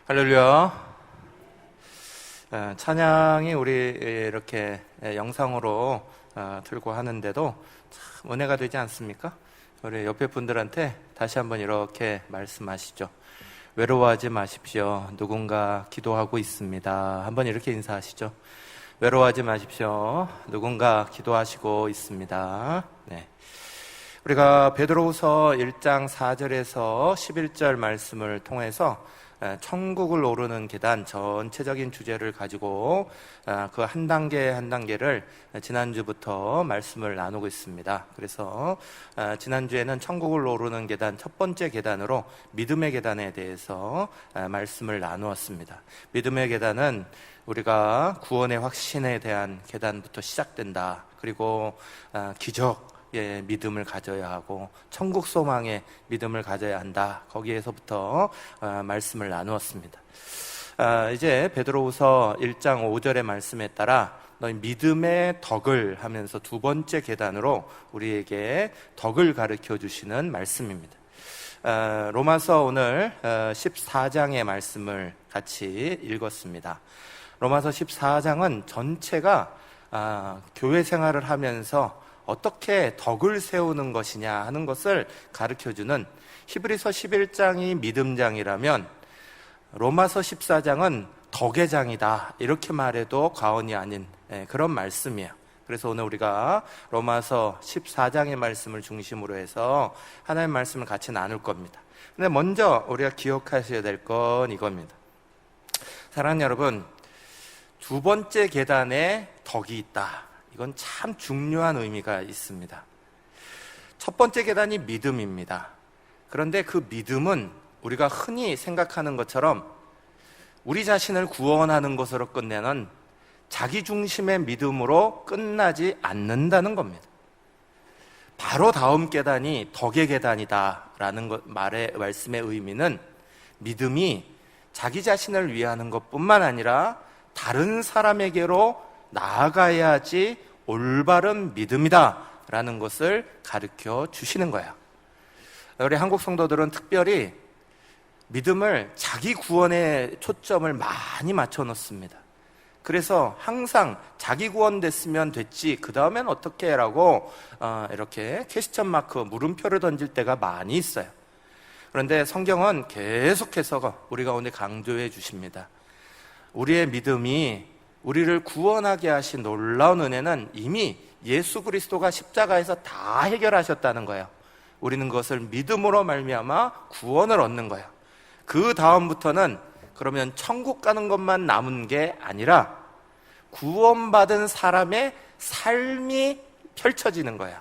할렐루야. 찬양이 우리 이렇게 영상으로 들고 하는데도 참 은혜가 되지 않습니까? 우리 옆에 분들한테 다시 한번 이렇게 말씀하시죠. 외로워하지 마십시오. 누군가 기도하고 있습니다. 한번 이렇게 인사하시죠. 외로워하지 마십시오. 누군가 기도하시고 있습니다. 네. 우리가 베드로후서 1장 4절에서 11절 말씀을 통해서 천국을 오르는 계단 전체적인 주제를 가지고 그 한 단계 한 단계를 지난주부터 말씀을 나누고 있습니다. 그래서 지난주에는 천국을 오르는 계단 첫 번째 계단으로 믿음의 계단에 대해서 말씀을 나누었습니다. 믿음의 계단은 우리가 구원의 확신에 대한 계단부터 시작된다. 그리고 기적 믿음을 가져야 하고 천국 소망의 믿음을 가져야 한다. 거기에서부터 말씀을 나누었습니다. 이제 베드로후서 1장 5절의 말씀에 따라 너희 믿음의 덕을 하면서 두 번째 계단으로 우리에게 덕을 가르쳐 주시는 말씀입니다. 로마서 오늘 14장의 말씀을 같이 읽었습니다. 로마서 14장은 전체가 교회 생활을 하면서 어떻게 덕을 세우는 것이냐 하는 것을 가르쳐주는, 히브리서 11장이 믿음장이라면 로마서 14장은 덕의 장이다, 이렇게 말해도 과언이 아닌 그런 말씀이에요. 그래서 오늘 우리가 로마서 14장의 말씀을 중심으로 해서 하나님의 말씀을 같이 나눌 겁니다. 근데 먼저 우리가 기억하셔야 될 건 이겁니다. 사랑하는 여러분, 두 번째 계단에 덕이 있다. 이건 참 중요한 의미가 있습니다. 첫 번째 계단이 믿음입니다. 그런데 그 믿음은 우리가 흔히 생각하는 것처럼 우리 자신을 구원하는 것으로 끝내는 자기 중심의 믿음으로 끝나지 않는다는 겁니다. 바로 다음 계단이 덕의 계단이다라는 말씀의 의미는 믿음이 자기 자신을 위하는 것뿐만 아니라 다른 사람에게로 나아가야지 올바른 믿음이다 라는 것을 가르쳐 주시는 거예요. 우리 한국 성도들은 특별히 믿음을 자기 구원에 초점을 많이 맞춰 놓습니다. 그래서 항상 자기 구원 됐으면 됐지 그 다음엔 어떻게 라고 이렇게 퀘스천 마크, 물음표를 던질 때가 많이 있어요. 그런데 성경은 계속해서 우리 가운데 강조해 주십니다. 우리의 믿음이 우리를 구원하게 하신 놀라운 은혜는 이미 예수 그리스도가 십자가에서 다 해결하셨다는 거예요. 우리는 그것을 믿음으로 말미암아 구원을 얻는 거예요. 그 다음부터는 그러면 천국 가는 것만 남은 게 아니라 구원받은 사람의 삶이 펼쳐지는 거예요.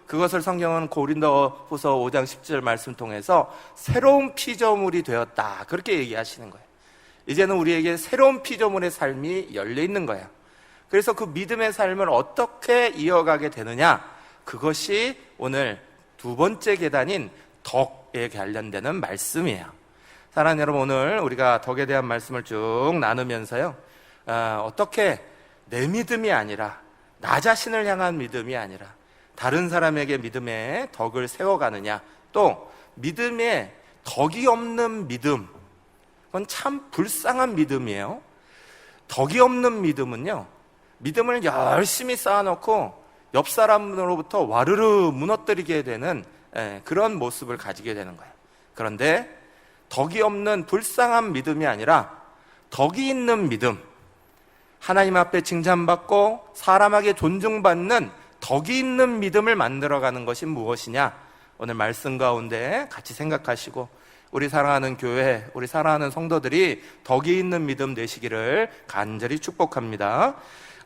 그것을 성경은 고린도후서 5장 10절 말씀 통해서 새로운 피조물이 되었다, 그렇게 얘기하시는 거예요. 이제는 우리에게 새로운 피조물의 삶이 열려있는 거예요. 그래서 그 믿음의 삶을 어떻게 이어가게 되느냐, 그것이 오늘 두 번째 계단인 덕에 관련되는 말씀이에요. 사랑하는 여러분, 오늘 우리가 덕에 대한 말씀을 쭉 나누면서요, 어떻게 내 믿음이 아니라 나 자신을 향한 믿음이 아니라 다른 사람에게 믿음의 덕을 세워가느냐, 또 믿음에 덕이 없는 믿음, 그건 참 불쌍한 믿음이에요. 덕이 없는 믿음은요, 믿음을 열심히 쌓아놓고 옆 사람으로부터 와르르 무너뜨리게 되는 그런 모습을 가지게 되는 거예요. 그런데 덕이 없는 불쌍한 믿음이 아니라 덕이 있는 믿음, 하나님 앞에 칭찬받고 사람에게 존중받는 덕이 있는 믿음을 만들어가는 것이 무엇이냐, 오늘 말씀 가운데 같이 생각하시고 우리 사랑하는 교회, 우리 사랑하는 성도들이 덕이 있는 믿음 되시기를 간절히 축복합니다.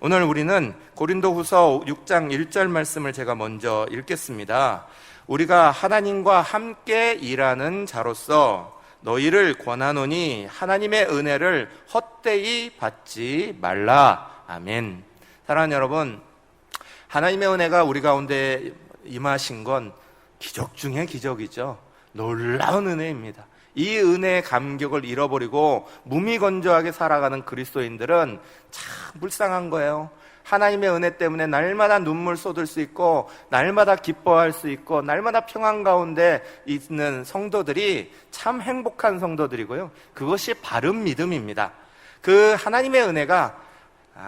오늘 우리는 고린도후서 6장 1절 말씀을 제가 먼저 읽겠습니다. 우리가 하나님과 함께 일하는 자로서 너희를 권하노니 하나님의 은혜를 헛되이 받지 말라. 아멘. 사랑하는 여러분, 하나님의 은혜가 우리 가운데 임하신 건 기적 중에 기적이죠. 놀라운 은혜입니다. 이 은혜의 감격을 잃어버리고 무미건조하게 살아가는 그리스도인들은 참 불쌍한 거예요. 하나님의 은혜 때문에 날마다 눈물 쏟을 수 있고 날마다 기뻐할 수 있고 날마다 평안 가운데 있는 성도들이 참 행복한 성도들이고요, 그것이 바른 믿음입니다. 그 하나님의 은혜가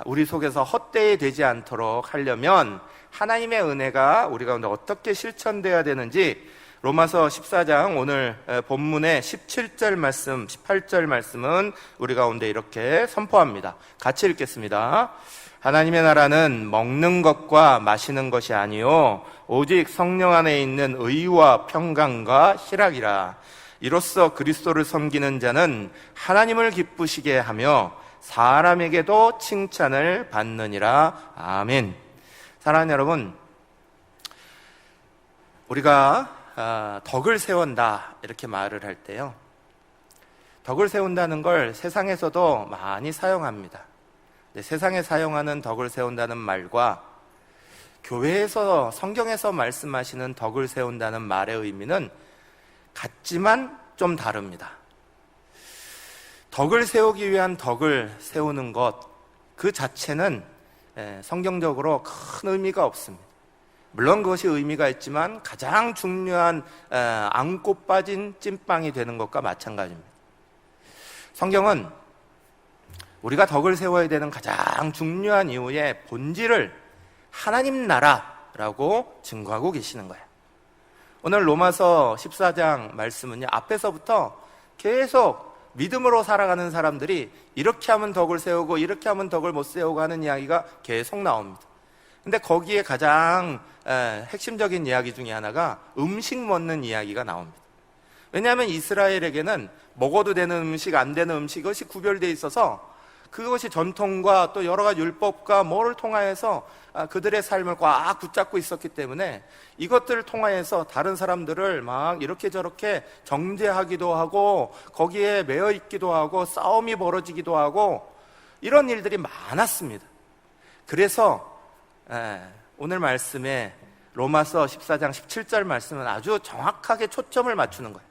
우리 속에서 헛되이 되지 않도록 하려면 하나님의 은혜가 우리 가운데 어떻게 실천되어야 되는지 로마서 14장 오늘 본문의 17절 말씀, 18절 말씀은 우리 가운데 이렇게 선포합니다. 같이 읽겠습니다. 하나님의 나라는 먹는 것과 마시는 것이 아니요 오직 성령 안에 있는 의와 평강과 희락이라. 이로써 그리스도를 섬기는 자는 하나님을 기쁘시게 하며 사람에게도 칭찬을 받느니라. 아멘. 사랑하는 여러분, 우리가 덕을 세운다 이렇게 말을 할 때요, 덕을 세운다는 걸 세상에서도 많이 사용합니다. 세상에 사용하는 덕을 세운다는 말과 교회에서 성경에서 말씀하시는 덕을 세운다는 말의 의미는 같지만 좀 다릅니다. 덕을 세우기 위한 덕을 세우는 것 그 자체는 성경적으로 큰 의미가 없습니다. 물론 그것이 의미가 있지만 가장 중요한 안고 빠진 찐빵이 되는 것과 마찬가지입니다. 성경은 우리가 덕을 세워야 되는 가장 중요한 이유의 본질을 하나님 나라라고 증거하고 계시는 거예요. 오늘 로마서 14장 말씀은요, 앞에서부터 계속 믿음으로 살아가는 사람들이 이렇게 하면 덕을 세우고 이렇게 하면 덕을 못 세우고 하는 이야기가 계속 나옵니다. 근데 거기에 가장 핵심적인 이야기 중에 하나가 음식 먹는 이야기가 나옵니다. 왜냐하면 이스라엘에게는 먹어도 되는 음식, 안 되는 음식, 이것이 구별되어 있어서 그것이 전통과 또 여러 가지 율법과 뭐를 통하여서 그들의 삶을 꽉 붙잡고 있었기 때문에 이것들을 통하여서 다른 사람들을 막 이렇게 저렇게 정죄하기도 하고 거기에 매여 있기도 하고 싸움이 벌어지기도 하고 이런 일들이 많았습니다. 그래서 오늘 말씀에 로마서 14장 17절 말씀은 아주 정확하게 초점을 맞추는 거예요.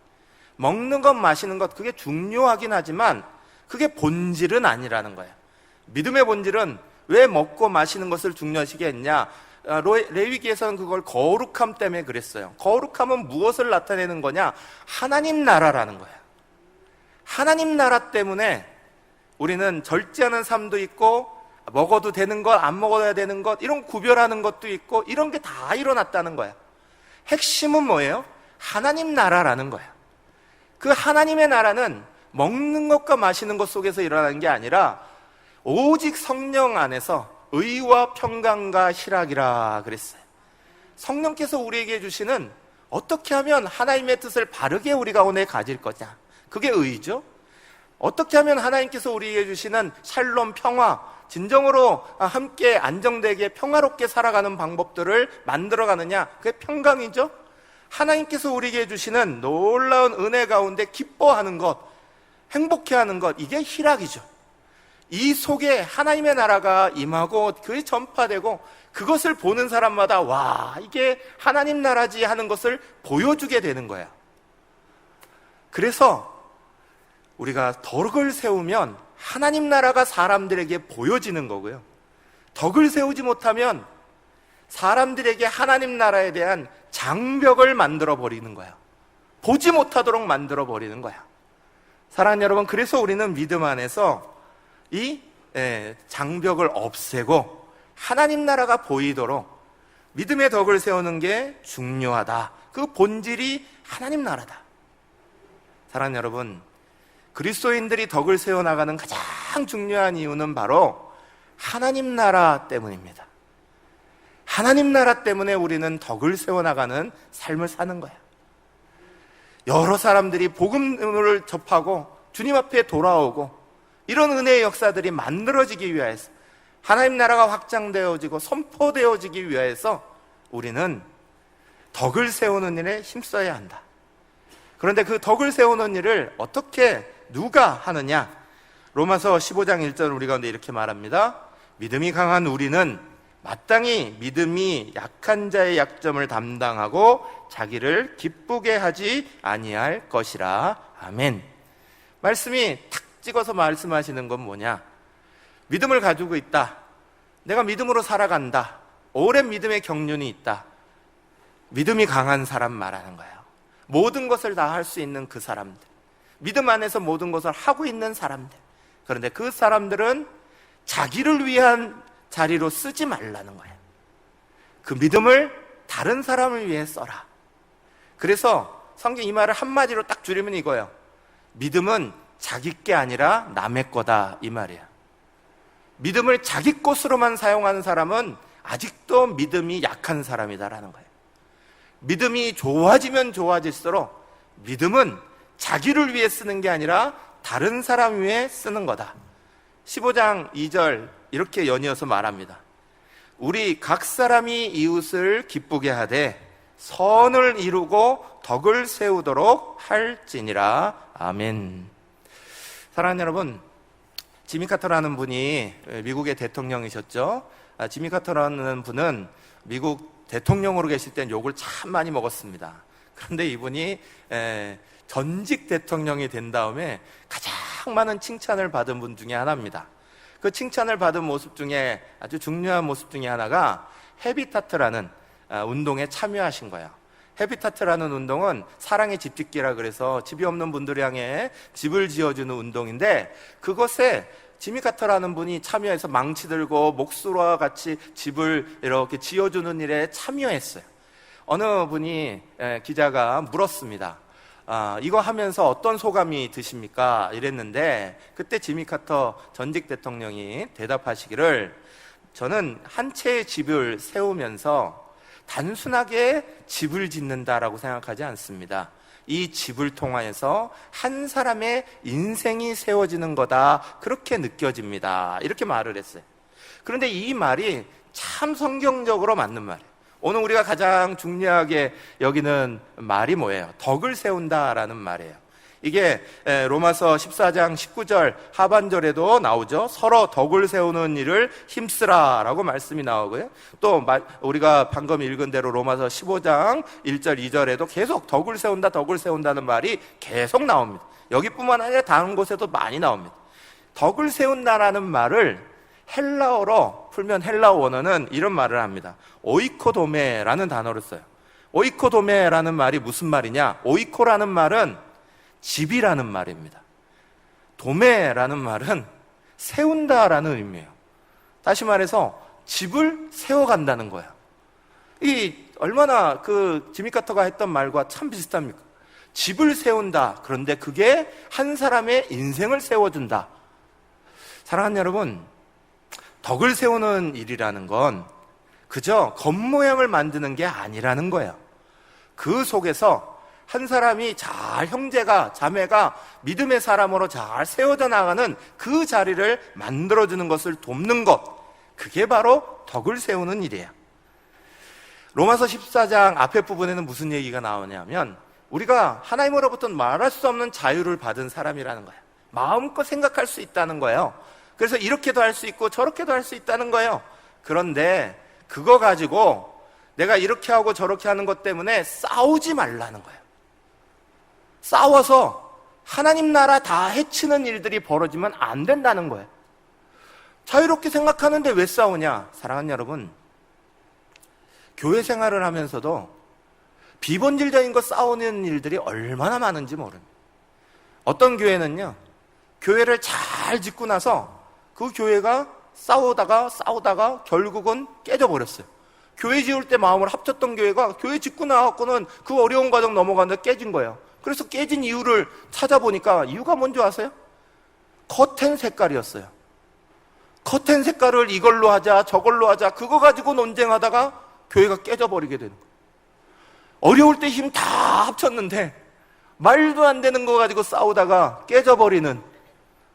먹는 것, 마시는 것, 그게 중요하긴 하지만 그게 본질은 아니라는 거예요. 믿음의 본질은 왜 먹고 마시는 것을 중요시게 했냐? 레위기에서는 그걸 거룩함 때문에 그랬어요. 거룩함은 무엇을 나타내는 거냐? 하나님 나라라는 거예요. 하나님 나라 때문에 우리는 절제하는 삶도 있고 먹어도 되는 것, 안 먹어야 되는 것, 이런 구별하는 것도 있고 이런 게 다 일어났다는 거야. 핵심은 뭐예요? 하나님 나라라는 거야. 그 하나님의 나라는 먹는 것과 마시는 것 속에서 일어나는 게 아니라 오직 성령 안에서 의와 평강과 희락이라 그랬어요. 성령께서 우리에게 주시는 어떻게 하면 하나님의 뜻을 바르게 우리 가운데 가질 거냐, 그게 의죠. 어떻게 하면 하나님께서 우리에게 주시는 샬롬, 평화, 진정으로 함께 안정되게 평화롭게 살아가는 방법들을 만들어가느냐, 그게 평강이죠. 하나님께서 우리에게 주시는 놀라운 은혜 가운데 기뻐하는 것, 행복해하는 것, 이게 희락이죠. 이 속에 하나님의 나라가 임하고 그게 전파되고 그것을 보는 사람마다 와, 이게 하나님 나라지 하는 것을 보여주게 되는 거야. 그래서 우리가 덕을 세우면 하나님 나라가 사람들에게 보여지는 거고요, 덕을 세우지 못하면 사람들에게 하나님 나라에 대한 장벽을 만들어 버리는 거야. 보지 못하도록 만들어 버리는 거야. 사랑하는 여러분, 그래서 우리는 믿음 안에서 이 장벽을 없애고 하나님 나라가 보이도록 믿음의 덕을 세우는 게 중요하다. 그 본질이 하나님 나라다. 사랑하는 여러분, 그리스도인들이 덕을 세워나가는 가장 중요한 이유는 바로 하나님 나라 때문입니다. 하나님 나라 때문에 우리는 덕을 세워나가는 삶을 사는 거야. 여러 사람들이 복음을 접하고 주님 앞에 돌아오고 이런 은혜의 역사들이 만들어지기 위해서, 하나님 나라가 확장되어지고 선포되어지기 위해서 우리는 덕을 세우는 일에 힘써야 한다. 그런데 그 덕을 세우는 일을 어떻게 누가 하느냐? 로마서 15장 1절 우리 가운데 이렇게 말합니다. 믿음이 강한 우리는 마땅히 믿음이 약한 자의 약점을 담당하고 자기를 기쁘게 하지 아니할 것이라. 아멘. 말씀이 탁 찍어서 말씀하시는 건 뭐냐? 믿음을 가지고 있다. 내가 믿음으로 살아간다, 오랜 믿음의 경륜이 있다, 믿음이 강한 사람 말하는 거예요. 모든 것을 다 할 수 있는 그 사람들, 믿음 안에서 모든 것을 하고 있는 사람들. 그런데 그 사람들은 자기를 위한 자리로 쓰지 말라는 거예요. 그 믿음을 다른 사람을 위해 써라. 그래서 성경 이 말을 한마디로 딱 줄이면 이거예요. 믿음은 자기 게 아니라 남의 거다, 이 말이에요. 믿음을 자기 것으로만 사용하는 사람은 아직도 믿음이 약한 사람이다라는 거예요. 믿음이 좋아지면 좋아질수록 믿음은 자기를 위해 쓰는 게 아니라 다른 사람 위해 쓰는 거다. 15장 2절 이렇게 연이어서 말합니다. 우리 각 사람이 이웃을 기쁘게 하되 선을 이루고 덕을 세우도록 할지니라. 아멘. 사랑하는 여러분, 지미 카터라는 분이 미국의 대통령이셨죠. 지미 카터라는 분은 미국 대통령으로 계실 땐 욕을 참 많이 먹었습니다. 그런데 이분이 전직 대통령이 된 다음에 가장 많은 칭찬을 받은 분 중에 하나입니다. 그 칭찬을 받은 모습 중에 아주 중요한 모습 중에 하나가 헤비타트라는 운동에 참여하신 거예요. 헤비타트라는 운동은 사랑의 집짓기라 그래서 집이 없는 분들 향해 집을 지어주는 운동인데, 그것에 지미 카터라는 분이 참여해서 망치 들고 목수와 같이 집을 이렇게 지어주는 일에 참여했어요. 어느 분이 기자가 물었습니다. 이거 하면서 어떤 소감이 드십니까? 이랬는데, 그때 지미 카터 전직 대통령이 대답하시기를, 저는 한 채의 집을 세우면서 단순하게 집을 짓는다라고 생각하지 않습니다. 이 집을 통하여서 한 사람의 인생이 세워지는 거다, 그렇게 느껴집니다. 이렇게 말을 했어요. 그런데 이 말이 참 성경적으로 맞는 말이에요. 오늘 우리가 가장 중요하게 여기는 말이 뭐예요? 덕을 세운다라는 말이에요. 이게 로마서 14장 19절 하반절에도 나오죠. 서로 덕을 세우는 일을 힘쓰라라고 말씀이 나오고요. 또 우리가 방금 읽은 대로 로마서 15장 1절 2절에도 계속 덕을 세운다, 덕을 세운다는 말이 계속 나옵니다. 여기뿐만 아니라 다른 곳에도 많이 나옵니다. 덕을 세운다라는 말을 헬라어로 풀면 헬라어 원어는 이런 말을 합니다. 오이코도메라는 단어를 써요. 오이코도메라는 말이 무슨 말이냐? 오이코라는 말은 집이라는 말입니다. 도메라는 말은 세운다라는 의미예요. 다시 말해서 집을 세워간다는 거예요. 이 얼마나 그 지미 카터가 했던 말과 참 비슷합니까? 집을 세운다. 그런데 그게 한 사람의 인생을 세워준다. 사랑하는 여러분, 덕을 세우는 일이라는 건 그저 겉모양을 만드는 게 아니라는 거예요. 그 속에서 한 사람이 잘, 형제가, 자매가 믿음의 사람으로 잘 세워져 나가는 그 자리를 만들어주는 것을 돕는 것, 그게 바로 덕을 세우는 일이에요. 로마서 14장 앞에 부분에는 무슨 얘기가 나오냐면, 우리가 하나님으로부터 말할 수 없는 자유를 받은 사람이라는 거예요. 마음껏 생각할 수 있다는 거예요. 그래서 이렇게도 할 수 있고 저렇게도 할 수 있다는 거예요. 그런데 그거 가지고 내가 이렇게 하고 저렇게 하는 것 때문에 싸우지 말라는 거예요. 싸워서 하나님 나라 다 해치는 일들이 벌어지면 안 된다는 거예요. 자유롭게 생각하는데 왜 싸우냐? 사랑하는 여러분, 교회 생활을 하면서도 비본질적인 거 싸우는 일들이 얼마나 많은지 모릅니다. 어떤 교회는요, 교회를 잘 짓고 나서 그 교회가 싸우다가 결국은 깨져버렸어요. 교회 지을 때 마음을 합쳤던 교회가 교회 짓고 나왔고는 그 어려운 과정 넘어가는데 깨진 거예요. 그래서 깨진 이유를 찾아보니까 이유가 뭔지 아세요? 커튼 색깔이었어요. 커튼 색깔을 이걸로 하자 저걸로 하자 그거 가지고 논쟁하다가 교회가 깨져버리게 되는 거예요. 어려울 때 힘 다 합쳤는데 말도 안 되는 거 가지고 싸우다가 깨져버리는,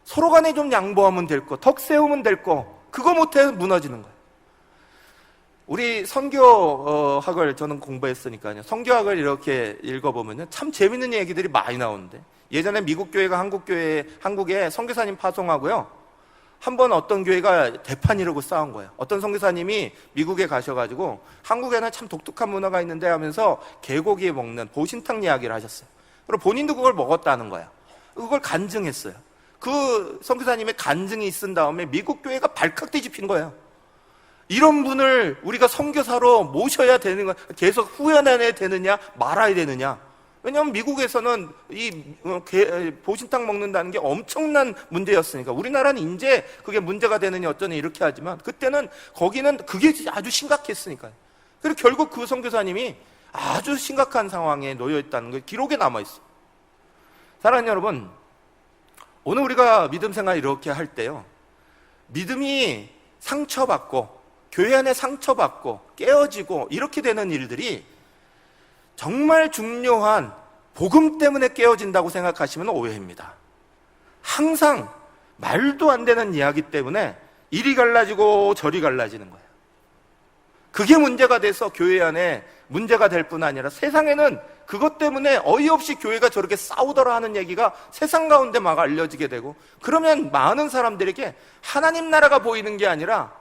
서로 간에 좀 양보하면 될 거, 덕 세우면 될 거, 그거 못해 무너지는 거예요. 우리 선교학을 저는 공부했으니까요. 선교학을 이렇게 읽어보면 참 재밌는 얘기들이 많이 나오는데, 예전에 미국 교회가 한국에 선교사님 파송하고요. 한번 어떤 교회가 대판이라고 싸운 거예요. 어떤 선교사님이 미국에 가셔가지고 한국에는 참 독특한 문화가 있는데 하면서 개고기 먹는 보신탕 이야기를 하셨어요. 그리고 본인도 그걸 먹었다는 거예요. 그걸 간증했어요. 그 선교사님의 간증이 있은 다음에 미국 교회가 발칵 뒤집힌 거예요. 이런 분을 우리가 선교사로 모셔야 되는 거, 계속 후원해야 되느냐 말아야 되느냐. 왜냐하면 미국에서는 보신탕 먹는다는 게 엄청난 문제였으니까. 우리나라는 이제 그게 문제가 되느냐 어쩌니 이렇게 하지만, 그때는 거기는 그게 아주 심각했으니까요. 그리고 결국 그 선교사님이 아주 심각한 상황에 놓여 있다는 게 기록에 남아 있어요. 사랑하는 여러분, 오늘 우리가 믿음 생활 이렇게 할 때요, 믿음이 상처받고 교회 안에 상처받고 깨어지고 이렇게 되는 일들이 정말 중요한 복음 때문에 깨어진다고 생각하시면 오해입니다. 항상 말도 안 되는 이야기 때문에 이리 갈라지고 저리 갈라지는 거예요. 그게 문제가 돼서 교회 안에 문제가 될 뿐 아니라 세상에는 그것 때문에 어이없이 교회가 저렇게 싸우더라 하는 얘기가 세상 가운데 막 알려지게 되고, 그러면 많은 사람들에게 하나님 나라가 보이는 게 아니라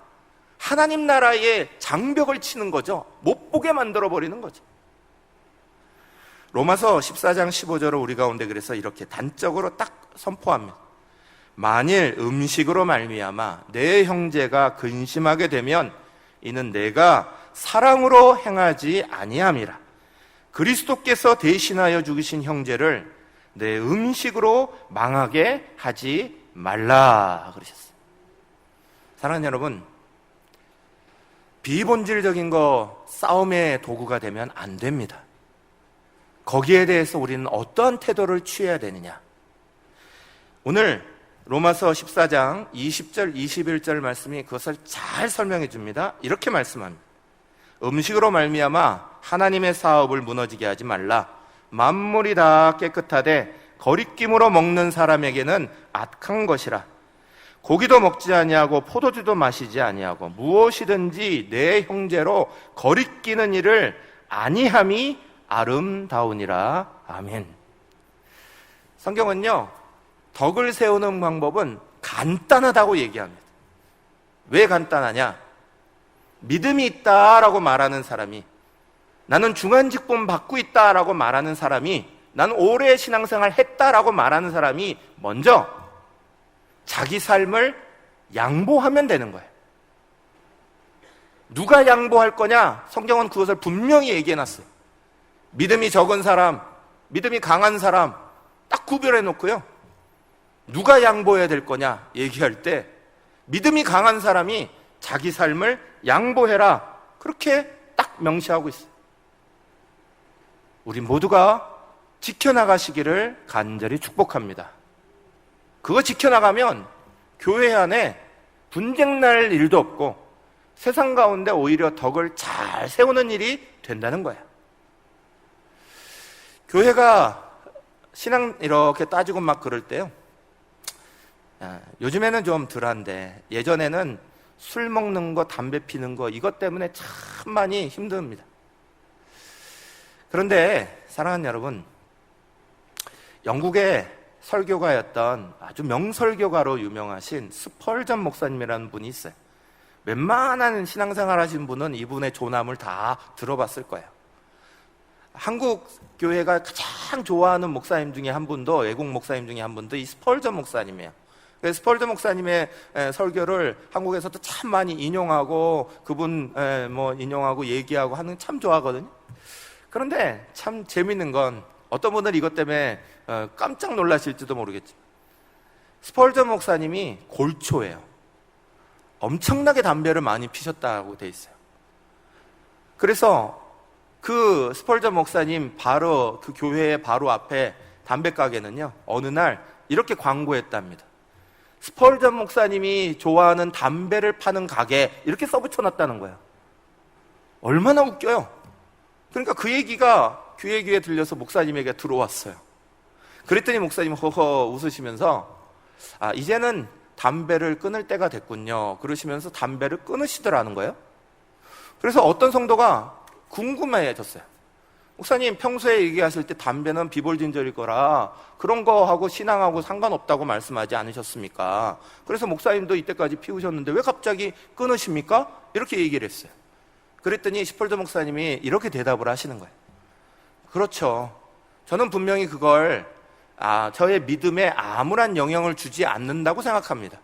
하나님 나라의 장벽을 치는 거죠. 못 보게 만들어 버리는 거죠. 로마서 14장 15절을 우리 가운데 그래서 이렇게 단적으로 딱 선포합니다. 만일 음식으로 말미암아 내 형제가 근심하게 되면 이는 내가 사랑으로 행하지 아니함이라. 그리스도께서 대신하여 죽이신 형제를 내 음식으로 망하게 하지 말라 그러셨어요. 사랑하는 여러분, 비본질적인 거 싸움의 도구가 되면 안 됩니다. 거기에 대해서 우리는 어떠한 태도를 취해야 되느냐. 오늘 로마서 14장 20절 21절 말씀이 그것을 잘 설명해 줍니다. 이렇게 말씀합니다. 음식으로 말미암아 하나님의 사업을 무너지게 하지 말라. 만물이 다 깨끗하되 거리낌으로 먹는 사람에게는 악한 것이라. 고기도 먹지 아니하고 포도주도 마시지 아니하고 무엇이든지 내 형제로 거리끼는 일을 아니함이 아름다우니라. 아멘. 성경은요, 덕을 세우는 방법은 간단하다고 얘기합니다. 왜 간단하냐? 믿음이 있다라고 말하는 사람이, 나는 중한직분 받고 있다라고 말하는 사람이, 나는 오래 신앙생활 했다라고 말하는 사람이 먼저 자기 삶을 양보하면 되는 거예요. 누가 양보할 거냐? 성경은 그것을 분명히 얘기해놨어요. 믿음이 적은 사람, 믿음이 강한 사람 딱 구별해 놓고요, 누가 양보해야 될 거냐 얘기할 때 믿음이 강한 사람이 자기 삶을 양보해라, 그렇게 딱 명시하고 있어요. 우리 모두가 지켜나가시기를 간절히 축복합니다. 그거 지켜나가면 교회 안에 분쟁 날 일도 없고 세상 가운데 오히려 덕을 잘 세우는 일이 된다는 거예요. 교회가 신앙 이렇게 따지고 막 그럴 때요, 요즘에는 좀 덜한데 예전에는 술 먹는 거, 담배 피는 거, 이것 때문에 참 많이 힘듭니다. 그런데 사랑하는 여러분, 영국의 설교가였던 아주 명설교가로 유명하신 스펄전 목사님이라는 분이 있어요. 웬만한 신앙생활 하신 분은 이분의 조남을 다 들어봤을 거예요. 한국 교회가 가장 좋아하는 목사님 중에 한 분도, 외국 목사님 중에 한 분도 이 스펄전 목사님이에요. 스펄전 목사님의 설교를 한국에서도 참 많이 인용하고 그분 인용하고 얘기하고 하는 참 좋아하거든요. 그런데 참 재밌는 건, 어떤 분은 이것 때문에 깜짝 놀라실지도 모르겠지만 스펄전 목사님이 골초예요. 엄청나게 담배를 많이 피셨다고 돼 있어요. 그래서 그 스펄전 목사님 바로 그 교회 바로 앞에 담배 가게는요, 어느 날 이렇게 광고했답니다. 스펄전 목사님이 좋아하는 담배를 파는 가게, 이렇게 써붙여놨다는 거예요. 얼마나 웃겨요. 그러니까 그 얘기가 교회 귀에 들려서 목사님에게 들어왔어요. 그랬더니 목사님 허허 웃으시면서 이제는 담배를 끊을 때가 됐군요, 그러시면서 담배를 끊으시더라는 거예요. 그래서 어떤 성도가 궁금해졌어요. 목사님, 평소에 얘기하실 때 담배는 비볼진절일 거라 그런 거하고 신앙하고 상관없다고 말씀하지 않으셨습니까? 그래서 목사님도 이때까지 피우셨는데 왜 갑자기 끊으십니까? 이렇게 얘기를 했어요. 그랬더니 스펄전 목사님이 이렇게 대답을 하시는 거예요. 그렇죠, 저는 분명히 그걸 저의 믿음에 아무런 영향을 주지 않는다고 생각합니다.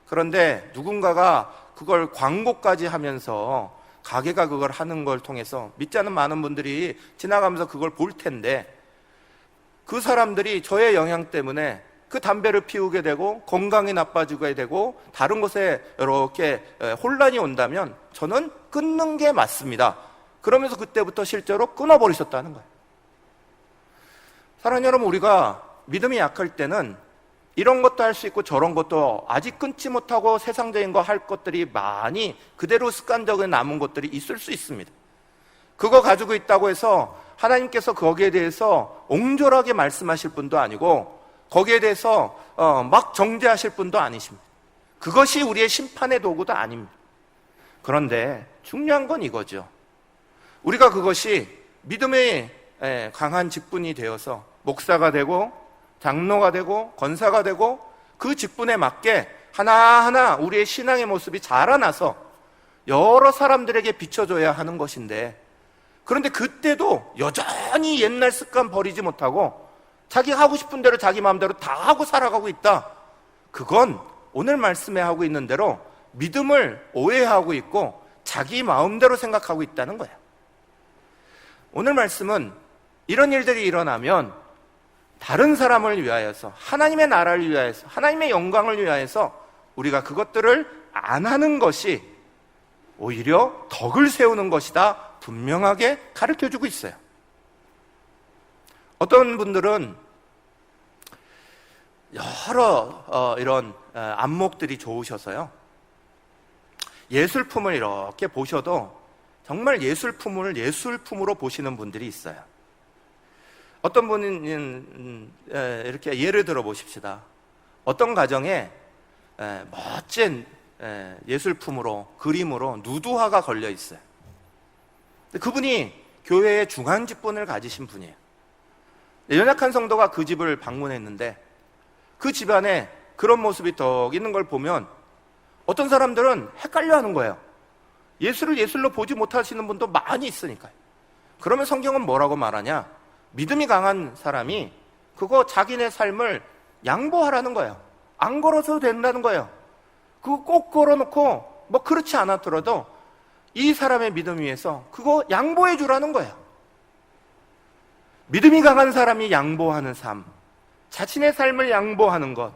그런데 누군가가 그걸 광고까지 하면서 가게가 그걸 하는 걸 통해서 믿지 않는 많은 분들이 지나가면서 그걸 볼 텐데, 그 사람들이 저의 영향 때문에 그 담배를 피우게 되고 건강이 나빠지게 되고 다른 곳에 이렇게 혼란이 온다면 저는 끊는 게 맞습니다. 그러면서 그때부터 실제로 끊어버리셨다는 거예요. 사랑하는 여러분, 우리가 믿음이 약할 때는 이런 것도 할 수 있고 저런 것도 아직 끊지 못하고 세상적인 거 할 것들이 많이 그대로 습관적으로 남은 것들이 있을 수 있습니다. 그거 가지고 있다고 해서 하나님께서 거기에 대해서 옹졸하게 말씀하실 분도 아니고 거기에 대해서 막 정죄하실 분도 아니십니다. 그것이 우리의 심판의 도구도 아닙니다. 그런데 중요한 건 이거죠. 우리가 그것이 믿음의 강한 직분이 되어서 목사가 되고 장로가 되고 권사가 되고 그 직분에 맞게 하나하나 우리의 신앙의 모습이 자라나서 여러 사람들에게 비춰줘야 하는 것인데, 그런데 그때도 여전히 옛날 습관 버리지 못하고 자기 하고 싶은 대로 자기 마음대로 다 하고 살아가고 있다. 그건 오늘 말씀에 하고 있는 대로 믿음을 오해하고 있고 자기 마음대로 생각하고 있다는 거야. 오늘 말씀은 이런 일들이 일어나면 다른 사람을 위하여서, 하나님의 나라를 위하여서, 하나님의 영광을 위하여서 우리가 그것들을 안 하는 것이 오히려 덕을 세우는 것이다, 분명하게 가르쳐주고 있어요. 어떤 분들은 여러 이런 안목들이 좋으셔서요, 예술품을 이렇게 보셔도 정말 예술품을 예술품으로 보시는 분들이 있어요. 어떤 분은 이렇게 예를 들어 보십시다. 어떤 가정에 멋진 예술품으로, 그림으로 누드화가 걸려 있어요. 그분이 교회의 중한 직분을 가지신 분이에요. 연약한 성도가 그 집을 방문했는데 그 집안에 그런 모습이 더 있는 걸 보면 어떤 사람들은 헷갈려 하는 거예요. 예술을 예술로 보지 못하시는 분도 많이 있으니까요. 그러면 성경은 뭐라고 말하냐? 믿음이 강한 사람이 그거 자기네 삶을 양보하라는 거예요. 안 걸어도 된다는 거예요. 그거 꼭 걸어놓고 뭐 그렇지 않았더라도 이 사람의 믿음 위해서 그거 양보해 주라는 거예요. 믿음이 강한 사람이 양보하는 삶, 자신의 삶을 양보하는 것,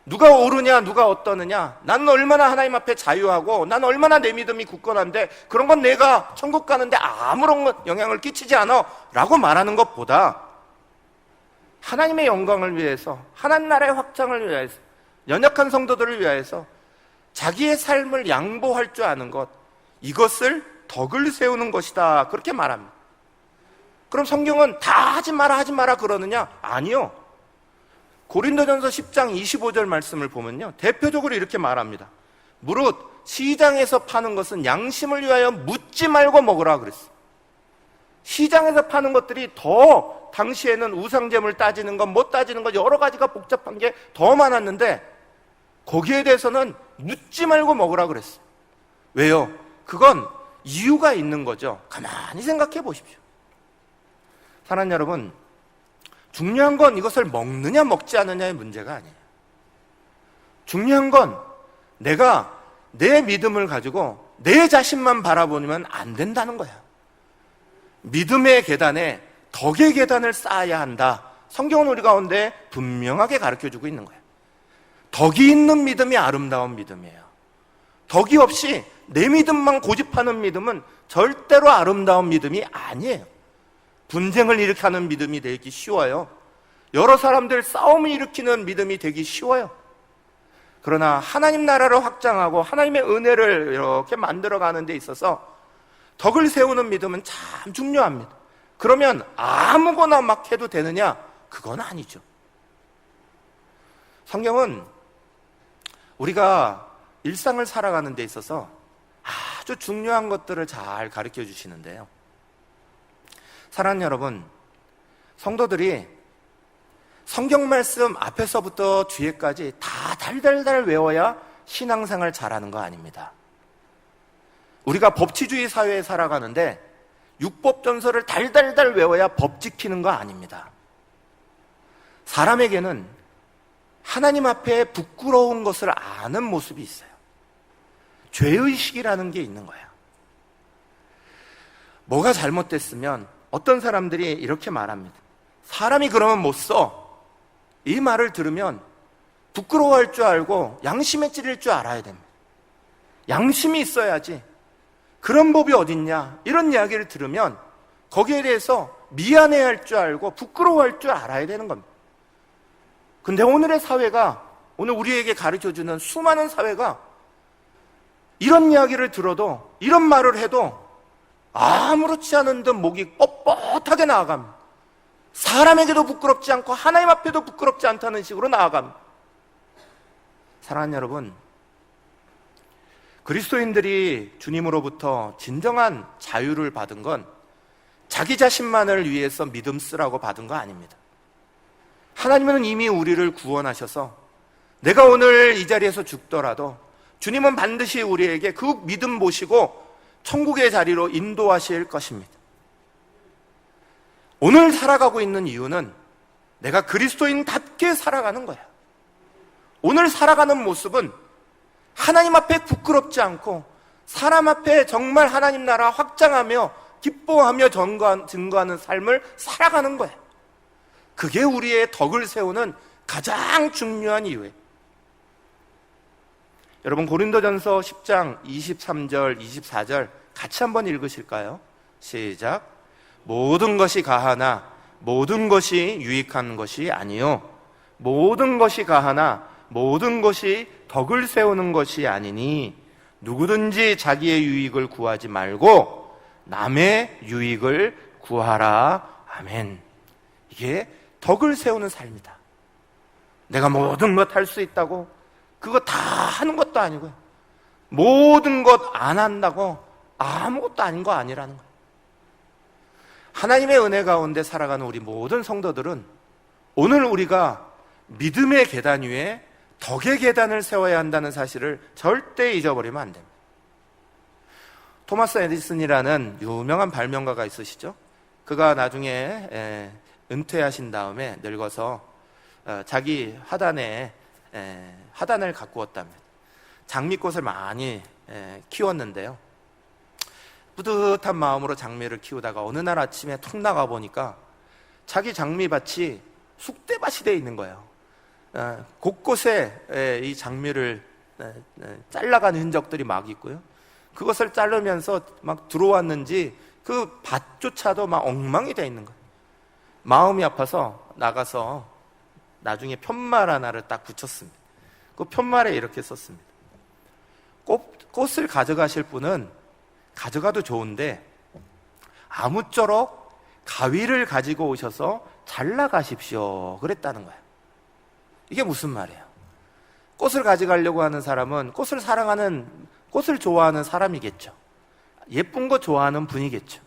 누가 옳으냐 누가 어떠느냐, 나는 얼마나 하나님 앞에 자유하고 나는 얼마나 내 믿음이 굳건한데 그런 건 내가 천국 가는데 아무런 영향을 끼치지 않아 라고 말하는 것보다 하나님의 영광을 위해서, 하나님 나라의 확장을 위해서, 연약한 성도들을 위해서 자기의 삶을 양보할 줄 아는 것, 이것을 덕을 세우는 것이다, 그렇게 말합니다. 그럼 성경은 다 하지 마라 그러느냐? 아니요. 고린도전서 10장 25절 말씀을 보면요, 대표적으로 이렇게 말합니다. 무릇 시장에서 파는 것은 양심을 위하여 묻지 말고 먹으라 그랬어요. 시장에서 파는 것들이 더 당시에는 우상제물 따지는 것, 못 따지는 것, 여러 가지가 복잡한 게 더 많았는데 거기에 대해서는 묻지 말고 먹으라 그랬어요. 왜요? 그건 이유가 있는 거죠. 가만히 생각해 보십시오. 사랑하는 여러분, 중요한 건 이것을 먹느냐 먹지 않느냐의 문제가 아니에요. 중요한 건 내가 내 믿음을 가지고 내 자신만 바라보면 안 된다는 거야. 믿음의 계단에 덕의 계단을 쌓아야 한다. 성경은 우리 가운데 분명하게 가르쳐주고 있는 거예요. 덕이 있는 믿음이 아름다운 믿음이에요. 덕이 없이 내 믿음만 고집하는 믿음은 절대로 아름다운 믿음이 아니에요. 분쟁을 일으키는 믿음이 되기 쉬워요. 여러 사람들 싸움을 일으키는 믿음이 되기 쉬워요. 그러나 하나님 나라를 확장하고 하나님의 은혜를 이렇게 만들어가는 데 있어서 덕을 세우는 믿음은 참 중요합니다. 그러면 아무거나 막 해도 되느냐? 그건 아니죠. 성경은 우리가 일상을 살아가는 데 있어서 아주 중요한 것들을 잘 가르쳐 주시는데요, 사랑하는 여러분, 성도들이 성경 말씀 앞에서부터 뒤에까지 다 달달달 외워야 신앙생활 잘하는 거 아닙니다. 우리가 법치주의 사회에 살아가는데 율법전서를 달달달 외워야 법 지키는 거 아닙니다. 사람에게는 하나님 앞에 부끄러운 것을 아는 모습이 있어요. 죄의식이라는 게 있는 거예요. 뭐가 잘못됐으면 어떤 사람들이 이렇게 말합니다. 사람이 그러면 못 써. 이 말을 들으면 부끄러워할 줄 알고 양심에 찔릴 줄 알아야 됩니다. 양심이 있어야지. 그런 법이 어딨냐, 이런 이야기를 들으면 거기에 대해서 미안해할 줄 알고 부끄러워할 줄 알아야 되는 겁니다. 근데 오늘의 사회가, 오늘 우리에게 가르쳐주는 수많은 사회가 이런 이야기를 들어도, 이런 말을 해도 아무렇지 않은 듯 목이 뻣뻣하게 나아갑니다. 사람에게도 부끄럽지 않고 하나님 앞에도 부끄럽지 않다는 식으로 나아갑니다. 사랑하는 여러분, 그리스도인들이 주님으로부터 진정한 자유를 받은 건 자기 자신만을 위해서 믿음 쓰라고 받은 거 아닙니다. 하나님은 이미 우리를 구원하셔서 내가 오늘 이 자리에서 죽더라도 주님은 반드시 우리에게 그 믿음 모시고 천국의 자리로 인도하실 것입니다. 오늘 살아가고 있는 이유는 내가 그리스도인답게 살아가는 거야. 오늘 살아가는 모습은 하나님 앞에 부끄럽지 않고 사람 앞에 정말 하나님 나라 확장하며 기뻐하며 증거하는 삶을 살아가는 거야. 그게 우리의 덕을 세우는 가장 중요한 이유예요. 여러분, 고린도전서 10장 23절 24절 같이 한번 읽으실까요? 시작. 모든 것이 가하나 모든 것이 유익한 것이 아니요 모든 것이 가하나 모든 것이 덕을 세우는 것이 아니니 누구든지 자기의 유익을 구하지 말고 남의 유익을 구하라. 아멘. 이게 덕을 세우는 삶이다. 내가 모든 것 할 수 있다고 그거 다 하는 것도 아니고요, 모든 것 안 한다고 아무것도 아닌 거 아니라는 거예요. 하나님의 은혜 가운데 살아가는 우리 모든 성도들은 오늘 우리가 믿음의 계단 위에 덕의 계단을 세워야 한다는 사실을 절대 잊어버리면 안 됩니다. 토마스 에디슨이라는 유명한 발명가가 있으시죠? 그가 나중에 은퇴하신 다음에 늙어서 자기 화단을 가꾸었답니다. 장미꽃을 많이 키웠는데요, 뿌듯한 마음으로 장미를 키우다가 어느 날 아침에 툭 나가 보니까 자기 장미밭이 쑥대밭이 되어 있는 거예요. 곳곳에 이 장미를 잘라간 흔적들이 막 있고요, 그것을 자르면서 막 들어왔는지 그 밭조차도 막 엉망이 되어 있는 거예요. 마음이 아파서 나가서 나중에 편말 하나를 딱 붙였습니다. 그 편말에 이렇게 썼습니다. 꽃을 가져가실 분은 가져가도 좋은데 아무쪼록 가위를 가지고 오셔서 잘라가십시오, 그랬다는 거예요. 이게 무슨 말이에요? 꽃을 가져가려고 하는 사람은 꽃을 사랑하는, 꽃을 좋아하는 사람이겠죠. 예쁜 거 좋아하는 분이겠죠.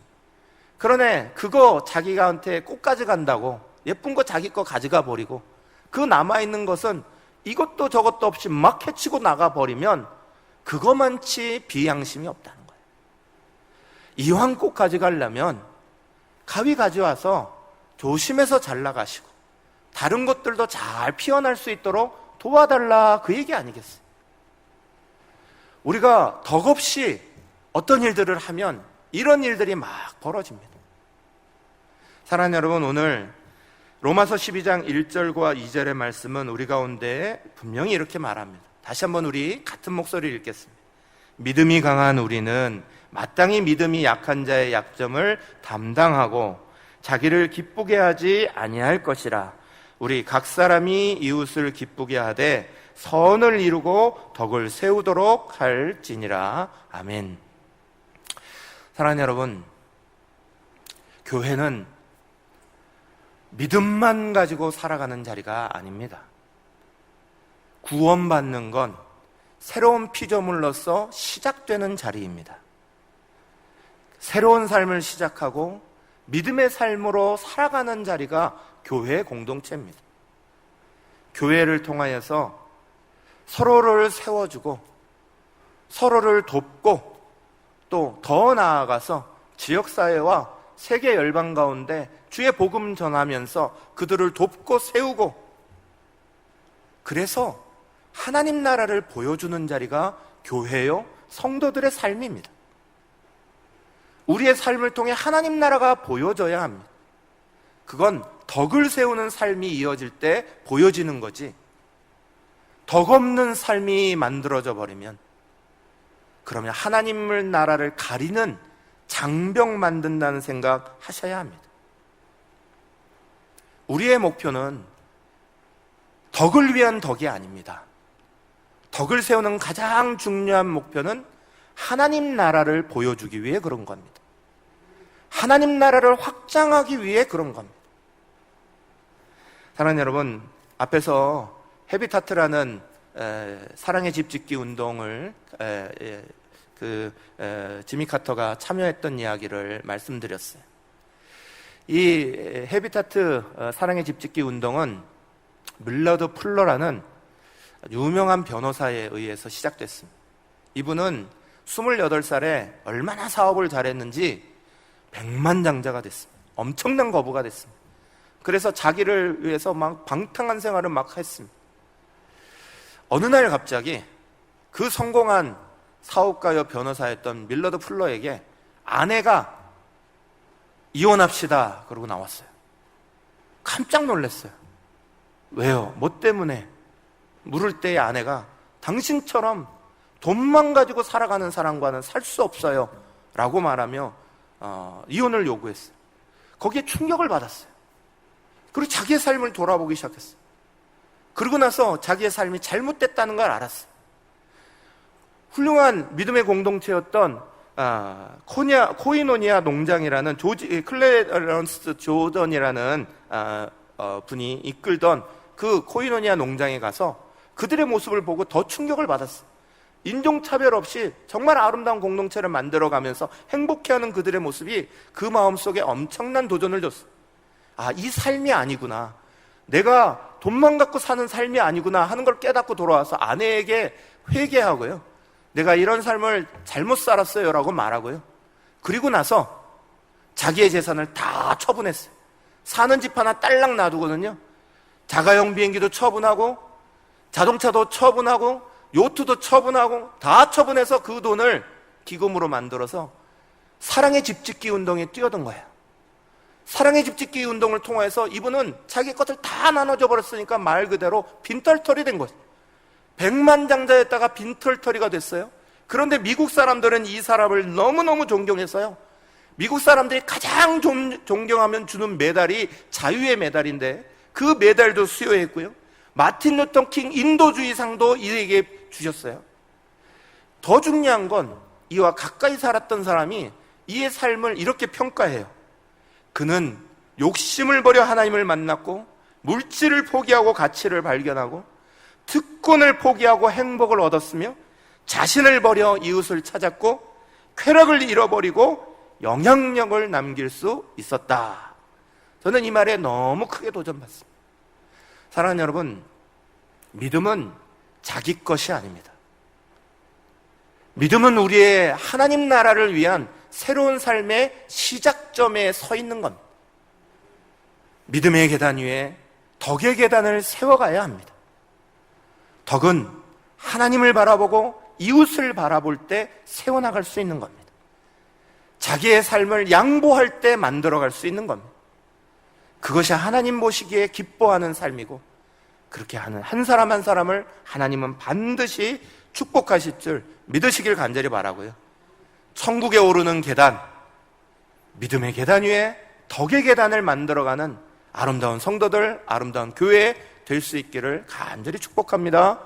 그러네 그거 자기한테 꽃 가져간다고 예쁜 거 자기 거 가져가 버리고 그 남아있는 것은 이것도 저것도 없이 막 해치고 나가버리면 그거만치 비양심이 없다는 거예요. 이왕 꽃 가져가려면 가위 가져와서 조심해서 잘라가시고 다른 것들도 잘 피어날 수 있도록 도와달라, 그 얘기 아니겠어요? 우리가 덕없이 어떤 일들을 하면 이런 일들이 막 벌어집니다. 사랑하는 여러분, 오늘 로마서 12장 1절과 2절의 말씀은 우리 가운데 분명히 이렇게 말합니다. 다시 한번 우리 같은 목소리를 읽겠습니다. 믿음이 강한 우리는 마땅히 믿음이 약한 자의 약점을 담당하고 자기를 기쁘게 하지 아니할 것이라. 우리 각 사람이 이웃을 기쁘게 하되 선을 이루고 덕을 세우도록 할지니라. 아멘. 사랑하는 여러분, 교회는 믿음만 가지고 살아가는 자리가 아닙니다. 구원받는 건 새로운 피조물로서 시작되는 자리입니다. 새로운 삶을 시작하고 믿음의 삶으로 살아가는 자리가 교회 공동체입니다. 교회를 통하여서 서로를 세워주고 서로를 돕고 또 더 나아가서 지역사회와 세계 열방 가운데 주의 복음 전하면서 그들을 돕고 세우고, 그래서 하나님 나라를 보여주는 자리가 교회요 성도들의 삶입니다. 우리의 삶을 통해 하나님 나라가 보여져야 합니다. 그건 덕을 세우는 삶이 이어질 때 보여지는 거지, 덕 없는 삶이 만들어져 버리면 그러면 하나님의 나라를 가리는 장벽 만든다는 생각 하셔야 합니다. 우리의 목표는 덕을 위한 덕이 아닙니다. 덕을 세우는 가장 중요한 목표는 하나님 나라를 보여주기 위해 그런 겁니다. 하나님 나라를 확장하기 위해 그런 겁니다. 사랑하는 여러분, 앞에서 헤비타트라는 사랑의 집 짓기 운동을 지미 카터가 참여했던 이야기를 말씀드렸어요. 이 헤비타트 사랑의 집 짓기 운동은 밀러드 풀러라는 유명한 변호사에 의해서 시작됐습니다. 이분은 28살에 얼마나 사업을 잘했는지 백만장자가 됐습니다. 엄청난 거부가 됐습니다. 그래서 자기를 위해서 막 방탕한 생활을 막 했습니다. 어느 날 갑자기 그 성공한 사업가여 변호사였던 밀러드 풀러에게 아내가 이혼합시다 그러고 나왔어요. 깜짝 놀랐어요. 왜요? 뭐 때문에? 물을 때의 아내가 당신처럼 돈만 가지고 살아가는 사람과는 살 수 없어요 라고 말하며 이혼을 요구했어요. 거기에 충격을 받았어요. 그리고 자기의 삶을 돌아보기 시작했어요. 그러고 나서 자기의 삶이 잘못됐다는 걸 알았어요. 훌륭한 믿음의 공동체였던 코이노니아 농장이라는 클레런스 조던이라는 분이 이끌던 그 코이노니아 농장에 가서 그들의 모습을 보고 더 충격을 받았어요. 인종차별 없이 정말 아름다운 공동체를 만들어가면서 행복해하는 그들의 모습이 그 마음속에 엄청난 도전을 줬어요. 이 삶이 아니구나, 내가 돈만 갖고 사는 삶이 아니구나 하는 걸 깨닫고 돌아와서 아내에게 회개하고요, 내가 이런 삶을 잘못 살았어요 라고 말하고요, 그리고 나서 자기의 재산을 다 처분했어요. 사는 집 하나 딸랑 놔두거든요. 자가용 비행기도 처분하고 자동차도 처분하고 요트도 처분하고 다 처분해서 그 돈을 기금으로 만들어서 사랑의 집 짓기 운동에 뛰어든 거예요. 사랑의 집 짓기 운동을 통해서 이분은 자기 것을 다 나눠줘 버렸으니까 말 그대로 빈털터리 된 거죠. 백만장자였다가 빈털터리가 됐어요. 그런데 미국 사람들은 이 사람을 너무너무 존경했어요. 미국 사람들이 가장 존경하면 주는 메달이 자유의 메달인데 그 메달도 수여했고요, 마틴 루터 킹 인도주의상도 이에게 주셨어요. 더 중요한 건 이와 가까이 살았던 사람이 이의 삶을 이렇게 평가해요. 그는 욕심을 버려 하나님을 만났고, 물질을 포기하고 가치를 발견하고, 특권을 포기하고 행복을 얻었으며, 자신을 버려 이웃을 찾았고, 쾌락을 잃어버리고 영향력을 남길 수 있었다. 저는 이 말에 너무 크게 도전받습니다. 사랑하는 여러분, 믿음은 자기 것이 아닙니다. 믿음은 우리의 하나님 나라를 위한 새로운 삶의 시작점에 서 있는 겁니다. 믿음의 계단 위에 덕의 계단을 세워가야 합니다. 덕은 하나님을 바라보고 이웃을 바라볼 때 세워나갈 수 있는 겁니다. 자기의 삶을 양보할 때 만들어갈 수 있는 겁니다. 그것이 하나님 보시기에 기뻐하는 삶이고, 그렇게 하는 한 사람 한 사람을 하나님은 반드시 축복하실 줄 믿으시길 간절히 바라고요. 천국에 오르는 계단, 믿음의 계단 위에 덕의 계단을 만들어가는 아름다운 성도들, 아름다운 교회 될 수 있기를 간절히 축복합니다.